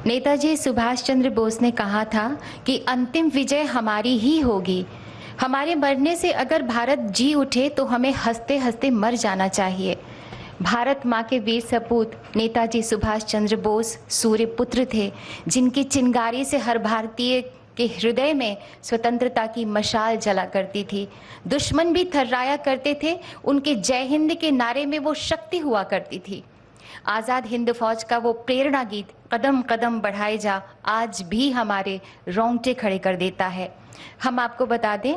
नेताजी सुभाष चंद्र बोस ने कहा था कि अंतिम विजय हमारी ही होगी। हमारे मरने से अगर भारत जी उठे तो हमें हंसते हंसते मर जाना चाहिए। भारत माँ के वीर सपूत नेताजी सुभाष चंद्र बोस सूर्य पुत्र थे, जिनकी चिंगारी से हर भारतीय के हृदय में स्वतंत्रता की मशाल जला करती थी। दुश्मन भी थर्राया करते थे। उनके जय हिंद के नारे में वो शक्ति हुआ करती थी। आज़ाद हिंद फौज का वो प्रेरणा गीत कदम कदम बढ़ाए जा आज भी हमारे रोंगटे खड़े कर देता है। हम आपको बता दें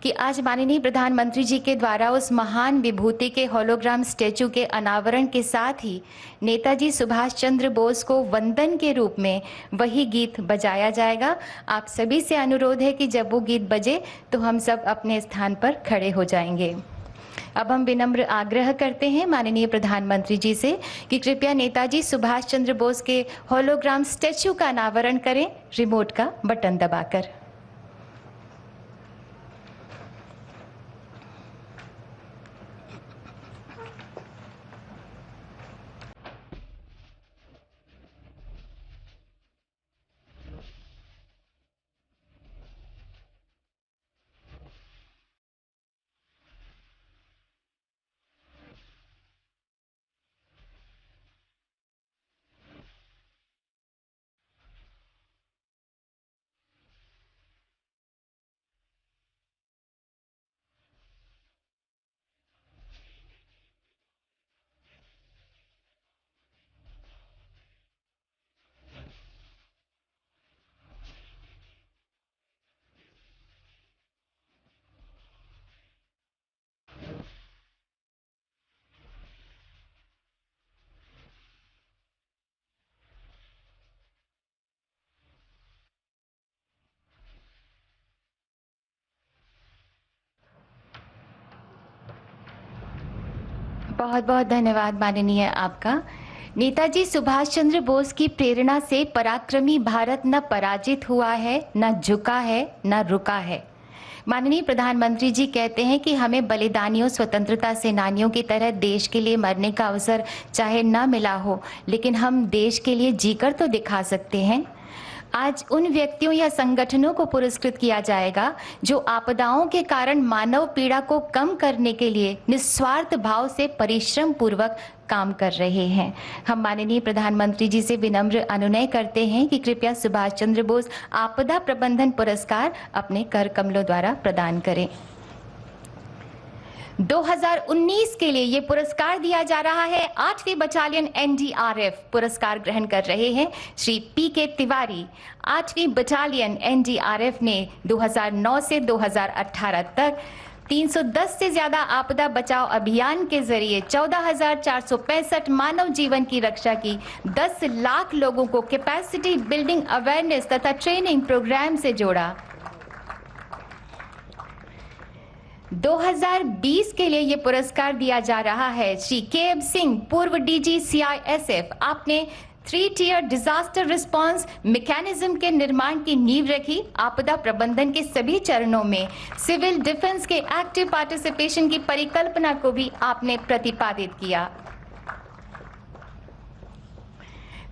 कि आज माननीय प्रधानमंत्री जी के द्वारा उस महान विभूति के होलोग्राम स्टैचू के अनावरण के साथ ही नेताजी सुभाष चंद्र बोस को वंदन के रूप में वही गीत बजाया जाएगा। आप सभी से अनुरोध है कि जब वो गीत बजे तो हम सब अपने स्थान पर खड़े हो जाएंगे। अब हम विनम्र आग्रह करते हैं माननीय प्रधानमंत्री जी से कि कृपया नेताजी सुभाष चंद्र बोस के होलोग्राम स्टैचू का अनावरण करें रिमोट का बटन दबाकर। बहुत बहुत धन्यवाद माननीय आपका। नेताजी सुभाष चंद्र बोस की प्रेरणा से पराक्रमी भारत न पराजित हुआ है, न झुका है, न रुका है। माननीय प्रधानमंत्री जी कहते हैं कि हमें बलिदानियों स्वतंत्रता सेनानियों की तरह देश के लिए मरने का अवसर चाहे न मिला हो, लेकिन हम देश के लिए जीकर तो दिखा सकते हैं। आज उन व्यक्तियों या संगठनों को पुरस्कृत किया जाएगा जो आपदाओं के कारण मानव पीड़ा को कम करने के लिए निस्वार्थ भाव से परिश्रम पूर्वक काम कर रहे हैं। हम माननीय प्रधानमंत्री जी से विनम्र अनुनय करते हैं कि कृपया सुभाष चंद्र बोस आपदा प्रबंधन पुरस्कार अपने कर कमलों द्वारा प्रदान करें। 2019 के लिए ये पुरस्कार दिया जा रहा है 8वीं बटालियन एनडीआरएफ। पुरस्कार ग्रहण कर रहे हैं श्री पीके तिवारी। 8वीं बटालियन एनडीआरएफ ने 2009 से 2018 तक 310 से ज्यादा आपदा बचाव अभियान के जरिए 14,465 मानव जीवन की रक्षा की। 10 लाख लोगों को कैपेसिटी बिल्डिंग, अवेयरनेस तथा ट्रेनिंग प्रोग्राम से जोड़ा। 2020 के लिए ये पुरस्कार दिया जा रहा है श्री के सिंह, पूर्व डीजी सीआईएसएफ। आपने 3 टियर डिजास्टर रिस्पांस मैकेनिज्म के निर्माण की नींव रखी। आपदा प्रबंधन के सभी चरणों में सिविल डिफेंस के एक्टिव पार्टिसिपेशन की परिकल्पना को भी आपने प्रतिपादित किया।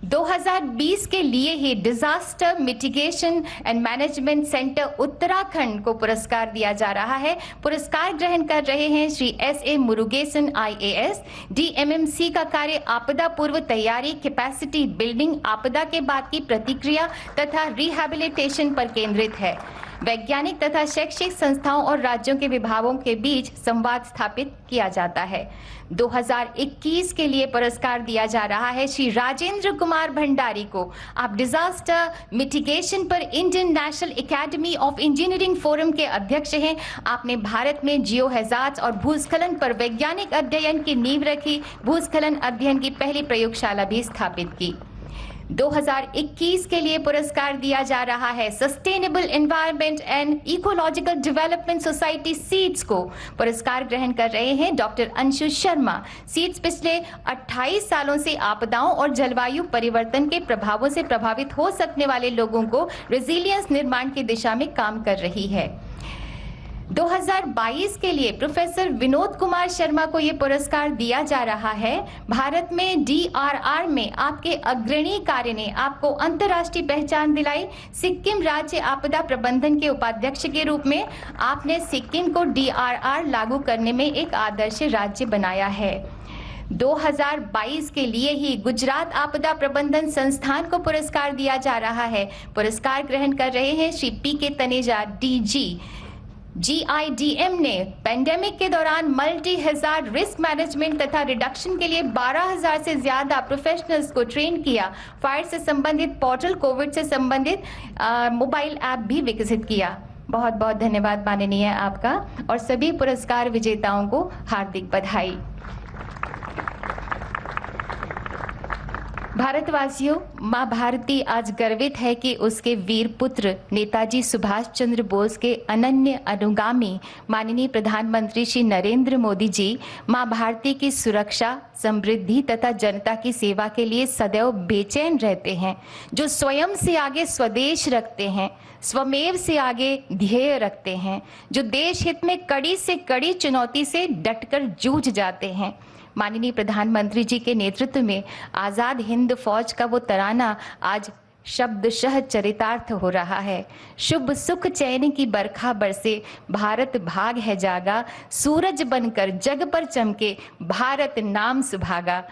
2020 के लिए ही disaster mitigation and management centre Uttarakhand को पुरस्कार दिया जा रहा है। पुरस्कार ग्रहण कर रहे हैं श्री एसए मुरुगेसन आईएएस। डीएमएमसी का कार्य आपदा पूर्व तैयारी, कैपेसिटी बिल्डिंग, आपदा के बाद की प्रतिक्रिया तथा रिहैबिलिटेशन पर केंद्रित है। वैज्ञानिक तथा शैक्षिक संस्थाओं और राज्यों के विभागों के बीच संवाद स्थापित किया जाता है। 2021 के लिए पुरस्कार दिया जा रहा है श्री राजेंद्र कुमार भंडारी को। आप डिजास्टर मिटिगेशन पर Indian national academy of engineering forum के अध्यक्ष हैं। आपने भारत में जियो हैजार्ड्स और भूस्खलन पर वैज्ञानिक अध्ययन की नींव रखी। भूस्खलन अध्ययन की पहली प्रयोगशाला भी स्थापित की। 2021 के लिए पुरस्कार दिया जा रहा है sustainable environment and ecological development society seeds को। पुरस्कार ग्रहण कर रहे हैं डॉक्टर अंशु शर्मा। सीड्स पिछले 28 सालों से आपदाओं और जलवायु परिवर्तन के प्रभावों से प्रभावित हो सकने वाले लोगों को रेजिलियंस निर्माण की दिशा में काम कर रही है। 2022 के लिए प्रोफेसर विनोद कुमार शर्मा को ये पुरस्कार दिया जा रहा है। भारत में DRR में आपके अग्रणी कार्य ने आपको अंतर्राष्ट्रीय पहचान दिलाई। सिक्किम राज्य आपदा प्रबंधन के उपाध्यक्ष के रूप में आपने सिक्किम को DRR लागू करने में एक आदर्श राज्य बनाया है। 2022 के लिए ही गुजरात आपदा प्रबंधन संस्थान को पुरस्कार दिया जा रहा है। पुरस्कार ग्रहण कर रहे हैं Shri PK Taneja DG। GIDM ने पेंडेमिक के दौरान मल्टी हैजार्ड रिस्क मैनेजमेंट तथा रिडक्शन के लिए 12,000 से ज्यादा प्रोफेशनल्स को ट्रेन किया। फायर से संबंधित पोर्टल, कोविड से संबंधित मोबाइल ऐप भी विकसित किया। बहुत बहुत धन्यवाद माननीय आपका और सभी पुरस्कार विजेताओं को हार्दिक बधाई। भारतवासियों, माँ भारती आज गर्वित है कि उसके वीर पुत्र नेताजी सुभाष चंद्र बोस के अनन्य अनुगामी माननीय प्रधानमंत्री श्री नरेंद्र मोदी जी माँ भारती की सुरक्षा, समृद्धि तथा जनता की सेवा के लिए सदैव बेचैन रहते हैं, जो स्वयं से आगे स्वदेश रखते हैं, स्वमेव से आगे ध्येय रखते हैं, जो देश हित में कड़ी से कड़ी चुनौती से डटकर जूझ जाते हैं। माननीय प्रधानमंत्री जी के नेतृत्व में आजाद हिंद फौज का वो तराना आज शब्दशः चरितार्थ हो रहा है। शुभ सुख चैन की बरखा बरसे, भारत भाग है जागा, सूरज बनकर जग पर चमके, भारत नाम सुभागा।